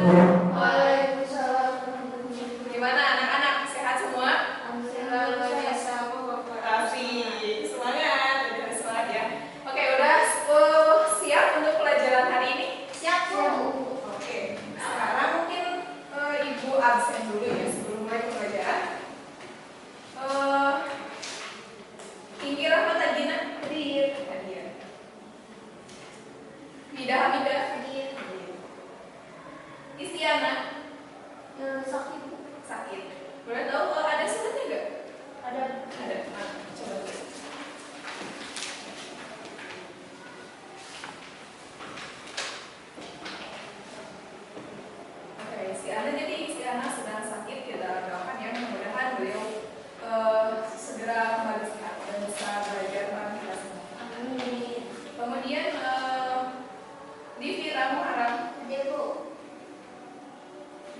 Waalaikumsalam. Gimana anak-anak? Sehat semua? Alhamdulillah. Kasih semangat, udah semangat ya. Oke, udah siap untuk pelajaran hari ini? Siap, Bu. Oke, sekarang mungkin Ibu absen dulu ya sebelum mulai pelajaran. Pinggir apa tadi nak? Hadir. Hadir. Mida Hamidah. Hadir. Istiana. Sakit, Bu. Sakit. Boleh tahu ada suratnya nggak? Ada. Ada. Nah, coba dulu. Oke, Istiana sedang sakit, kita doakan ya, mudah-mudahan beliau segera kembali sehat dan bisa belajar bareng kita semua. Amin. Kemudian Divi Ramu Haram, Hadir, Bu.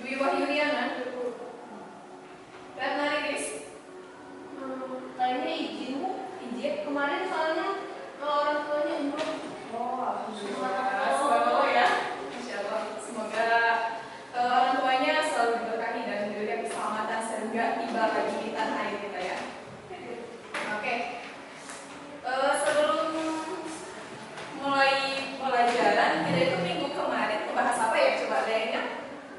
Dwi Wahyuliana, Ratna Riris, Kayaknya izin, Bu. Ijit. Kemarin soalnya orang tuanya umroh. Oh, alhamdulillah. Semoga ya. Masya Allah. Semoga orang tuanya selalu diberkahi dan diberikan keselamatan sehingga tiba lagi di tanah air kita ya. Oke. Sebelum mulai pelajaran, kita itu minggu kemarin membahas apa ya? Coba ada yang ingat?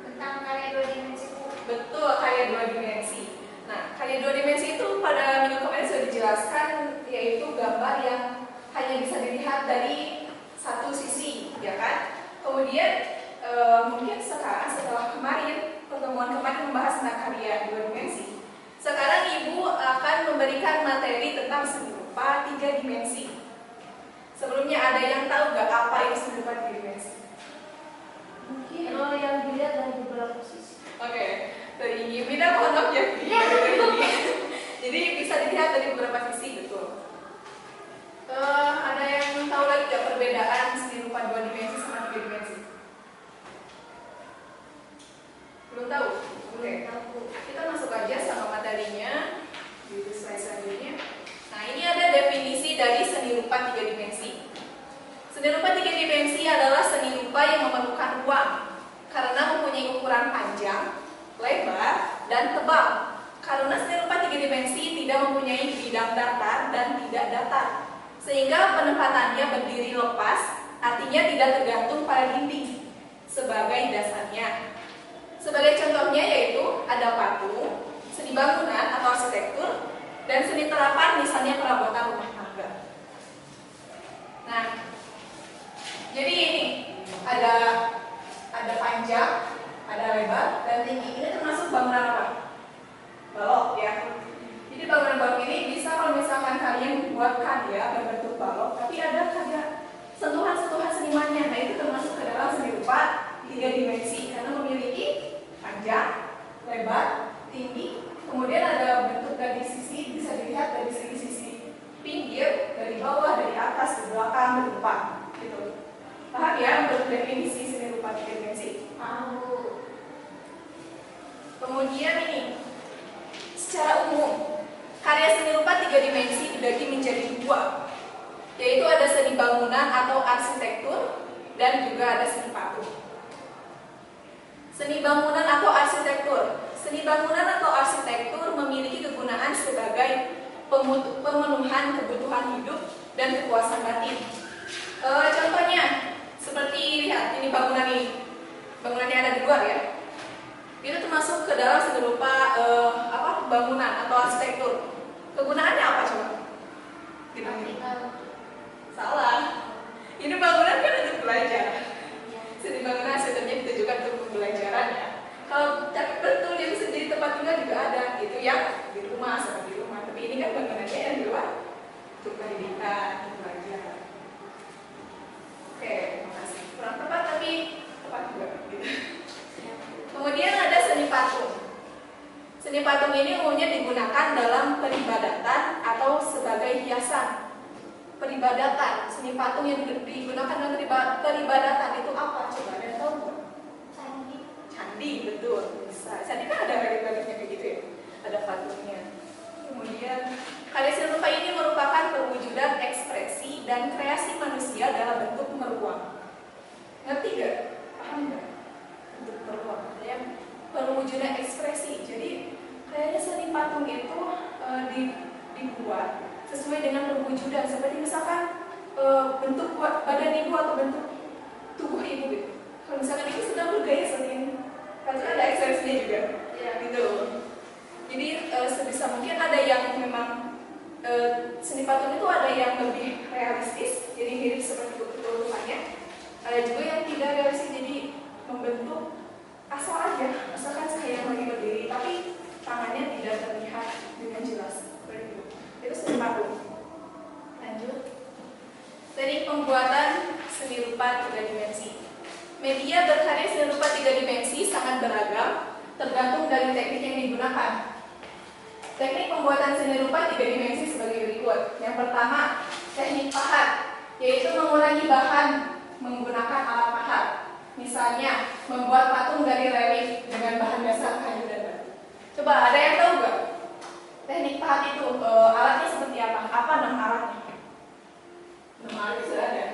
Tentang karya dua dimensi, Bu. Betul, karya dua dimensi. Nah, karya dua dimensi itu pada minggu kemarin sudah dijelaskan, yaitu gambar yang hanya bisa dilihat dari satu sisi, ya kan? Kemudian mungkin sekarang setelah pertemuan kemarin membahas tentang karya dua dimensi, sekarang Ibu akan memberikan materi tentang seni rupa tiga dimensi. Sebelumnya ada yang tahu nggak apa itu seni rupa tiga dimensi? Mungkin yang dilihat dari beberapa sisi. Oke, dari ini beda pondok ya. Jadi bisa dilihat dari beberapa sisi, betul. Ada yang tahu lagi nggak perbedaan seni rupa dua dimensi sama tiga dimensi? Belum tahu? Oke, kita masuk aja sama materinya di slide selanjutnya. Nah, ini ada definisi dari seni rupa tiga dimensi. Seni rupa tiga dimensi adalah seni rupa yang memerlukan ruang karena mempunyai ukuran panjang, lebar, dan tebal. Karena seni rupa tiga dimensi tidak mempunyai bidang datar dan tidak datar, sehingga penempatannya berdiri lepas, artinya tidak tergantung pada dinding sebagai dasarnya. Sebagai contohnya yaitu ada patung, seni bangunan atau arsitektur, dan seni terapan misalnya perabotan rumah tangga. Nah, jadi ini ada panjang, ada lebar, dan tinggi. Ini termasuk bangunan apa? Balok ya. Jadi bangunan-bangunan ini bisa kalau misalkan kalian buatkan ya berbentuk balok, tapi ada sentuhan-sentuhan senimannya. Nah, itu termasuk ke dalam seni rupa tiga dimensi karena memiliki panjang, lebar, tinggi, kemudian ada bentuk dari sisi, bisa dilihat dari sisi pinggir, dari bawah, dari atas, dari belakang, dari depan, gitu. Paham ya untuk definisi seni rupa tiga dimensi? Paham, Bu. Kemudian ini, secara umum, karya seni rupa tiga dimensi dibagi menjadi dua, yaitu ada seni bangunan atau arsitektur dan juga ada seni patung. Seni bangunan atau arsitektur. Seni bangunan atau arsitektur memiliki kegunaan sebagai pemenuhan kebutuhan hidup dan kepuasan batin. Contohnya, seperti lihat ini bangunan ini, bangunan yang ada di luar ya. Itu termasuk ke dalam seni rupa bangunan atau arsitektur. Kegunaannya apa coba? Salah. Ini bangunan kan untuk belajar. Seni bangunan arsitekturnya ditujukan untuk pembelajaran ya. Kalau tapi betul yang bisa jadi tempat tinggal juga ada, gitu ya, di rumah sama di rumah. Tapi ini kan bangunannya yang di luar untuk pendidikan, untuk belajar. Oke, makasih. Kurang tepat tapi tepat juga. Gitu. Kemudian ada seni patung. Seni patung ini umumnya digunakan dalam peribadatan atau sebagai hiasan. Peribadatan, seni patung yang digunakan dalam peribadatan itu apa? Coba ada yang tahu nggak? Candi. Candi, betul. Bisa. Candi kan ada balik-baliknya kayak gitu ya. Ada patungnya. Kemudian karya seni rupa ini merupakan perwujudan ekspresi dan kreasi manusia dalam bentuk meruang. Ngerti gak? Paham gak? Bentuk meruang. dimensi. Media berkarya seni rupa 3 dimensi sangat beragam, tergantung dari teknik yang digunakan. Teknik pembuatan seni rupa 3 dimensi sebagai berikut. Yang pertama, teknik pahat, yaitu mengurangi bahan menggunakan alat pahat. Misalnya, membuat patung dari relief dengan bahan dasar kayu dan batu. Coba, ada yang tahu nggak? Teknik pahat itu alatnya seperti apa? Apa nama alatnya? Nama alatnya sudah ada.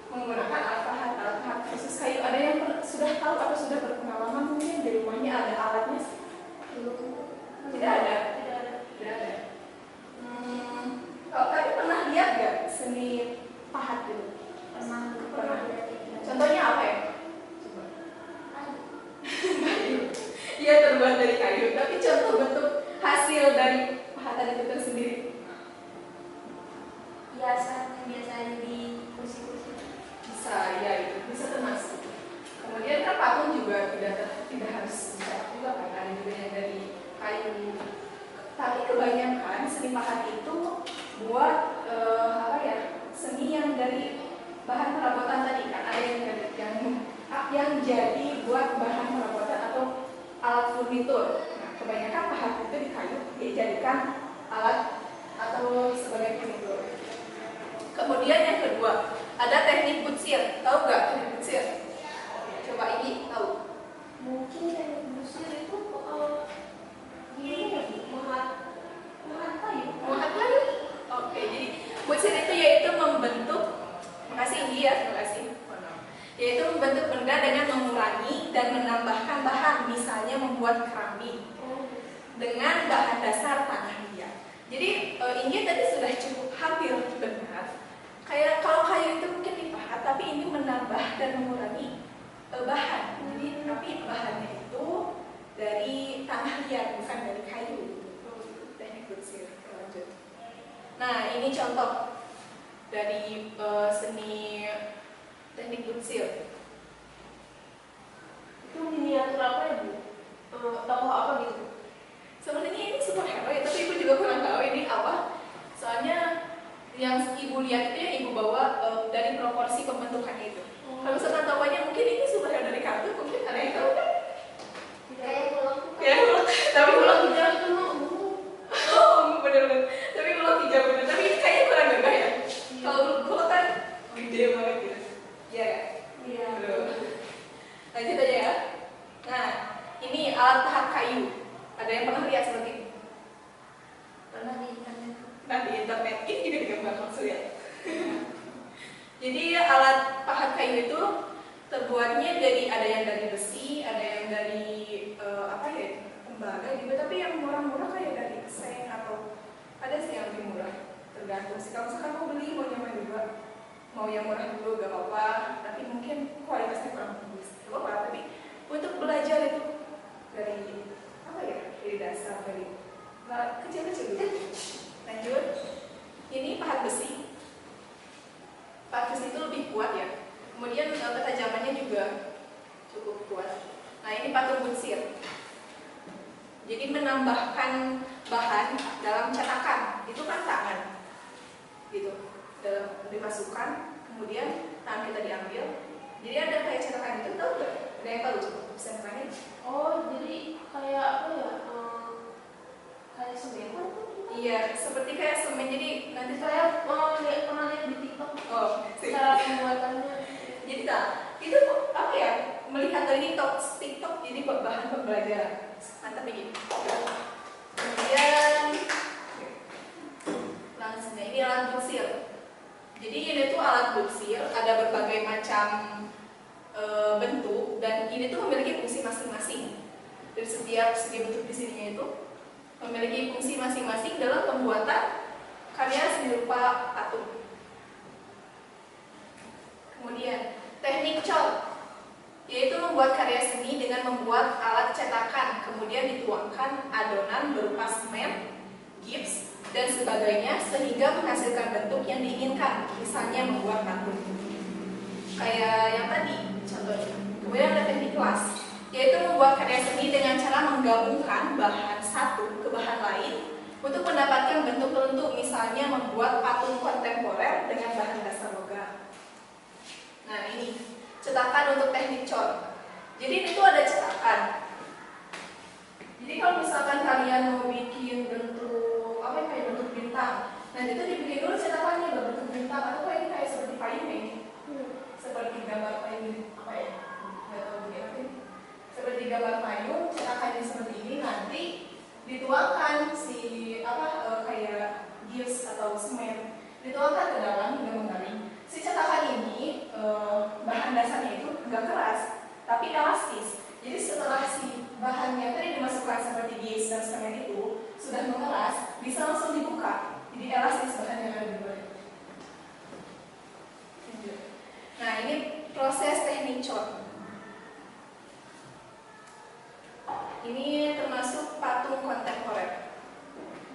Menggunakan alat pahat khusus kayu. Ada yang sudah tahu atau sudah berpengalaman mungkin di rumahnya ada alatnya? Tidak ada. Tidak ada. Kalau tadi pernah lihat nggak seni pahat itu? Pernah. Contohnya apa ya? Coba. Kayu. Iya, terbuat dari kayu. Tapi contoh bentuk hasil dari pahatan itu tersendiri. Hiasan yang biasanya di kursi-kursi. Bisa, ya itu bisa termasuk. Kemudian kan patung juga tidak harus bisa juga kan, ada juga yang dari kayu. Tapi kebanyakan seni pahat itu buat apa ya, seni yang dari bahan perabotan tadi kan, ada yang jadi buat bahan perabotan atau alat furnitur. Nah, kebanyakan pahat itu di kayu dijadikan alat atau sebagai furnitur. Kemudian yang kedua, ada teknik butsir. Tahu nggak teknik butsir? Coba ini tahu? Mungkin teknik busir itu gini ya, memahat kayu. Memahat kayu. Oke, jadi butsir itu yaitu membentuk, makasih ya, terima kasih. Yaitu membentuk benda dengan mengurangi dan menambahkan bahan, misalnya membuat keramik dengan bahan dasar tanah liat. Jadi ini tadi sudah cukup hampir benar. Kayak kalau kayu itu mungkin dipahat, tapi ini menambah dan mengurangi bahan. Jadi tapi bahannya itu dari tanah liat, bukan dari kayu. Teknik butsir. Lanjut. Nah, ini contoh dari seni teknik butsir. Itu miniatur apa ya, Bu? Tokoh apa gitu? Sebenarnya ini sebuah hero ya, tapi ibu juga kurang tahu ini apa. Soalnya yang ibu lihat itu yang ibu bawa dari proporsi pembentukannya itu. Kalau misalkan tahunya mungkin ini superhero dari kartun, mungkin ada yang tahu kan? Kayak pulang. Ya, tapi pulang hijau itu oh, bener-bener. Tapi pulang hijau bener. Tapi ini kayaknya kurang gagah ya. Kalau kan gede banget gitu. Iya ya. Iya. Lanjut aja ya. Nah, ini alat pahat kayu. Ada yang pernah lihat seperti ini? Pernah di internet. Nah, di internet ini juga digambar maksudnya. Jadi alat pahat kayu itu terbuatnya ada yang dari besi, ada yang dari apa ya, tembaga juga, tapi yang murah-murah kayak dari seng atau ada sih yang lebih murah. Tergantung sih. Kalau misalkan mau beli mau nyaman juga, mau yang murah dulu gak apa-apa, tapi mungkin kualitasnya kurang bagus. Gak apa-apa, tapi untuk belajar itu dari apa ya, dari dasar dari kecil-kecil dulu. Lanjut. Ini pahat besi. Pahat besi itu lebih kuat ya. Kemudian ketajamannya juga cukup kuat. Nah, ini patung butsir. Jadi menambahkan bahan dalam cetakan, itu kan tangan, gitu. Dalam dimasukkan, kemudian tangan kita diambil. Jadi ada kayak cetakan itu, tahu nggak? Ada yang tahu coba bisa tanya? Oh, jadi kayak apa ya? Kayak semen kan? Iya, seperti kayak semen. Jadi nanti Saya pernah lihat di TikTok. oh, Cara pembuatannya. jadi itu apa ya? Melihat dari TikTok, jadi bahan pembelajaran. Mantap ini. Kemudian langsung ini alat butsir. Jadi ini tuh alat butsir, ada berbagai macam bentuk, dan ini tuh memiliki fungsi masing-masing. Dari setiap segi bentuk di sininya itu memiliki fungsi masing-masing dalam pembuatan karya seni rupa patung. Kemudian teknik cat, yaitu membuat karya seni dengan membuat alat cetakan, kemudian dituangkan adonan berupa semen, gips, dan sebagainya sehingga menghasilkan bentuk yang diinginkan, misalnya membuat patung. Kayak yang tadi contohnya. Kemudian ada teknik kelas, yaitu membuat karya seni dengan cara menggabungkan bahan satu ke bahan lain untuk mendapatkan bentuk tertentu, misalnya membuat patung kontemporer dengan bahan dasar logam. Nah, ini cetakan untuk teknik core. Jadi ini tuh ada cetakan. Jadi kalau misalkan kalian mau bikin bentuk apa ya, kayak bentuk bintang, nanti itu dibikin dulu cetakannya berbentuk bintang atau kayak ini kayak seperti payung ini, seperti gambar payung apa ya? Nggak tahu begini. Seperti gambar payung, cetakannya seperti ini nanti dituangkan si kayak gips atau semen, dituangkan ke dalam hingga mengering. Si cetakan ini bahan dasarnya itu enggak keras tapi elastis. Jadi setelah si bahannya tadi dimasukkan seperti gips dan semen itu sudah mengeras, bisa langsung dibuka. Jadi elastis bahannya ada di luar. Nah, ini proses teknik core. Ini termasuk patung kontemporer.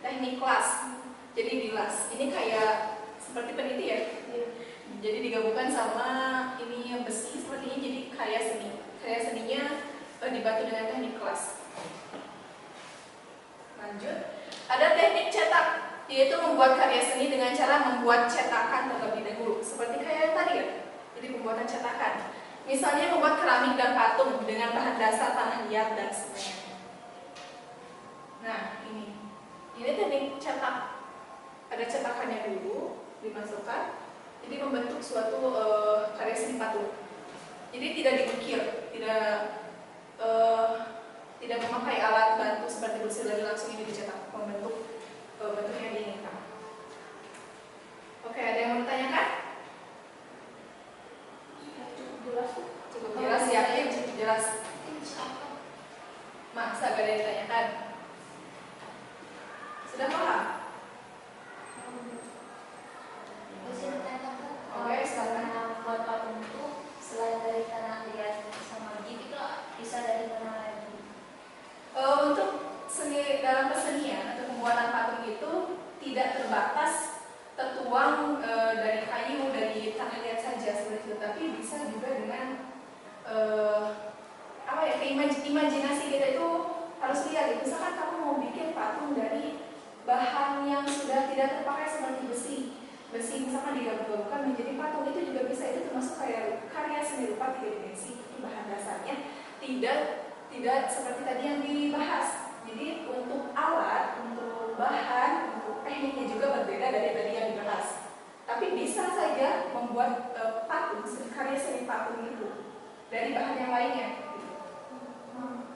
Teknik las. Jadi dilas. Ini kayak seperti peniti ya. Jadi digabungkan sama ini yang besi seperti ini, jadi karya seni. Karya seninya dibantu dengan teknik las. Lanjut. Ada teknik cetak, yaitu membuat karya seni dengan cara membuat cetakan terlebih dahulu. Seperti kayak yang tadi ya. Jadi pembuatan cetakan. Misalnya membuat keramik dan patung dengan bahan dasar tanah liat dan semen. Nah, ini teknik cetak. Ada cetakannya dulu, dimasukkan, jadi membentuk suatu karya seni patung. Jadi tidak diukir, tidak memakai alat bantu seperti kursi, lagi langsung ini dicetak, membentuk bentuk yang diinginkan. Oke, ada yang mau ditanyakan? Cukup jelas, yakin cukup jelas. Masa gak ada yang ditanyakan? Sudah paham? Oke, silakan. Buat patung itu selain dari tanah liat sama gitu bisa dari mana lagi? Untuk seni dalam kesenian atau pembuatan patung itu tidak terbatas tertuang dari kayu, dari tanah liat saja seperti itu, tapi bisa juga dengan imajinasi kita itu harus lihat. Misalkan kamu mau bikin patung dari bahan yang sudah tidak terpakai seperti besi misalkan digabung-gabungkan menjadi patung, itu juga bisa. Itu termasuk kayak karya seni rupa 3 dimensi. Itu bahan dasarnya tidak seperti tadi yang dibahas. Jadi untuk alat, untuk bahan, untuk tekniknya juga berbeda dari tadi yang dibahas. Tapi bisa saja membuat patung, karya seni patung itu dari bahan yang lainnya.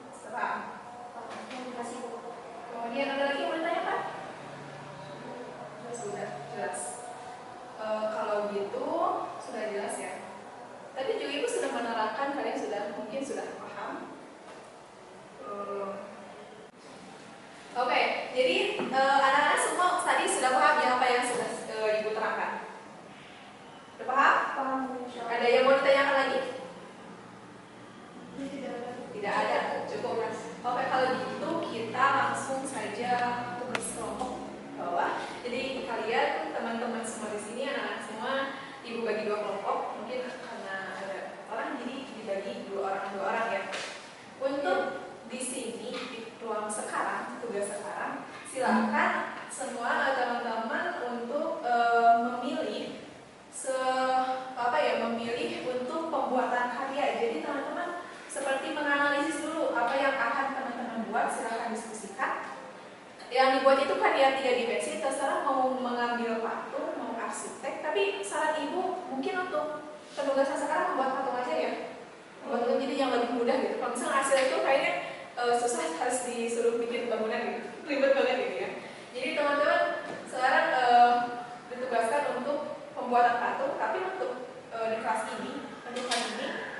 Serah. Kemudian ada lagi yang mau ditanyakan? Sudah jelas. Kalau gitu sudah jelas ya. Tadi juga Ibu sudah menerangkan, kalian mungkin sudah paham. Oke, jadi anak-anak semua tadi sudah paham ya apa yang sudah Ibu terangkan? Sudah paham? Paham. Ada yang mau ditanyakan lagi? Tidak ada. Cukup. Oke, kalau gitu kita langsung saja tugas kelompok bawah. Jadi kalian teman-teman semua di sini, anak-anak semua, Ibu bagi 2 kelompok. Mungkin karena ada orang jadi dibagi 2 orang ya. Untuk di sini di ruang sekarang, tugas sekarang, silakan semua teman-teman untuk memilih memilih untuk pembuatan karya. Jadi teman-teman seperti menganalisis dulu apa yang akan teman-teman buat, silakan diskusikan. Yang dibuat itu karya 3 dimensi, terserah mau mengambil patung, mau arsitek, tapi saran Ibu mungkin untuk penugasan sekarang membuat patung aja ya. Membuat patung jadi yang lebih mudah gitu. Kalau misalnya arsitek itu kayaknya susah, harus disuruh bikin bangunan gitu, ribet banget gitu ya. Jadi teman-teman sekarang ditugaskan untuk pembuatan patung, tapi untuk di kelas ini,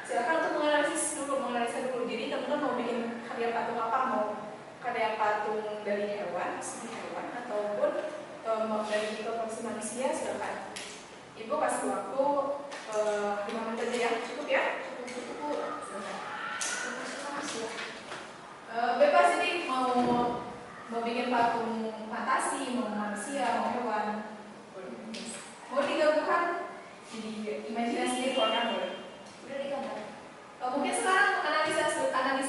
silakan untuk menganalisa dulu. Jadi teman-teman mau bikin karya patung apa, mau karya patung dari hewan, ataupun mau dari proporsi manusia, silakan. Ibu kasih waktu 5 menit aja ya, cukup ya? Cukup. Bebas, jadi mau bikin patung fantasi, mau manusia, mau hewan, mau digabungkan jadi imajinasi keluarkan boleh. Udah digambar. Mungkin sekarang analisa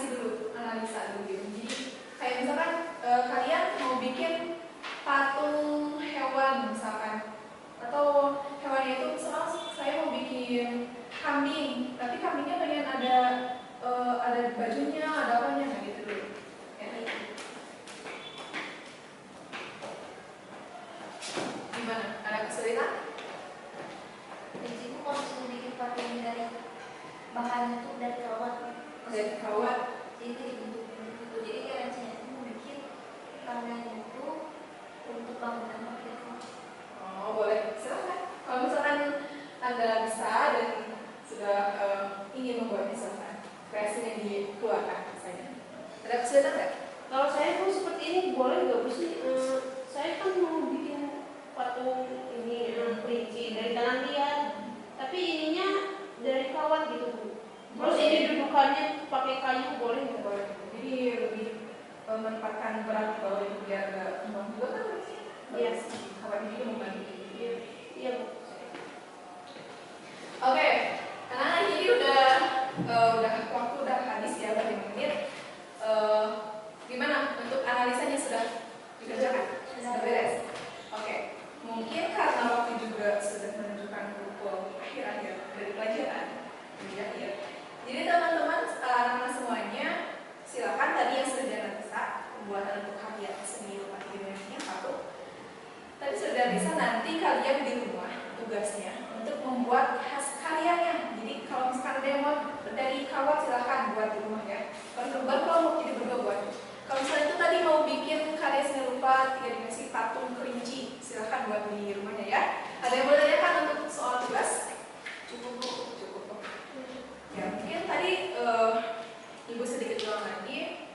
dulu gitu. Jadi kayak misalkan kalian mau bikin patung hewan misalkan, atau hewannya itu misalkan saya mau bikin kambing ada bajunya, ada apanya, nah gitu dulu. Ya. Gimana? Ada kesulitan? Jadi itu kalau misalnya bikin pakai ini dari bahannya tuh dari kawat. Dari kawat. Jadi dibentuk-bentuk gitu. Jadi kayak rencana itu mau bikin karyanya itu untuk bangunan pakai kawat. Oh boleh, silakan. Kalau misalkan Anda bisa dan sudah ingin membuatnya, silakan. Kreasinya dikeluarkan saja. Ada kesulitan nggak? Kalau saya pun seperti ini boleh nggak Bu sih? Saya kan mau bikin patung ini kelinci dari tangan liat, tapi ininya dari kawat gitu Bu. Terus ini dudukannya pakai kayu boleh nggak? Boleh. Jadi lebih menempatkan berat di bawah itu biar nggak tumbang juga kan? Iya. Kawatnya juga membantu. Iya Bu. Oke, karena jadi udah waktu udah habis ya, udah 5 menit. Gimana untuk analisanya sudah dikerjakan? Sudah beres? Oke, mungkin karena waktu juga sudah menunjukkan pukul akhir-akhir dari pelajaran, ya. Jadi teman-teman, anak-anak semuanya, silakan tadi yang sudah dianalisa pembuatan untuk karya seni rupa 3 dimensinya patung. Tadi sudah bisa, nanti kalian di rumah tugasnya untuk membuat khas karyanya. Jadi kalau misalkan ada yang mau dari kawat silahkan buat di rumah ya. Kalau mau jadi berdua buat. Kalau misalnya itu tadi mau bikin karya seni rupa 3 dimensi patung kelinci, silahkan buat di rumahnya ya. Ada yang boleh tanyakan untuk soal tugas? Cukup Bu. Cukup Bu. Ya mungkin tadi Ibu sedikit ulang lagi.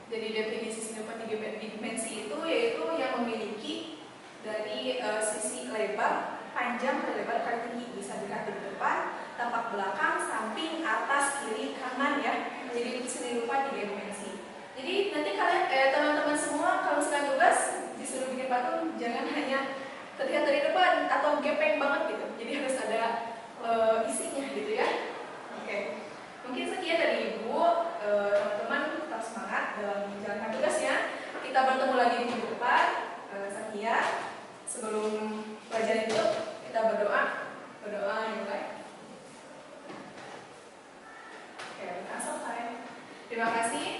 Jadi definisi seni rupa 3 dimensi itu yaitu yang memiliki dari sisi lebar, panjang, dan lebar kali tinggi, bisa dilihat di depan, tampak belakang, samping, atas, kiri, kanan ya. Jadi seni rupa 3 dimensi. Jadi nanti kalian teman-teman semua kalau misalkan tugas disuruh bikin patung jangan hanya terlihat dari depan atau gepeng banget gitu. Jadi harus ada isinya gitu ya. Oke. Mungkin sekian dari Ibu. Teman-teman tetap semangat dalam menjalankan tugasnya. Kita bertemu lagi di minggu depan. Sekian. Sebelum pelajaran itu kita berdoa dimulai. Oke, kita selesai. Terima kasih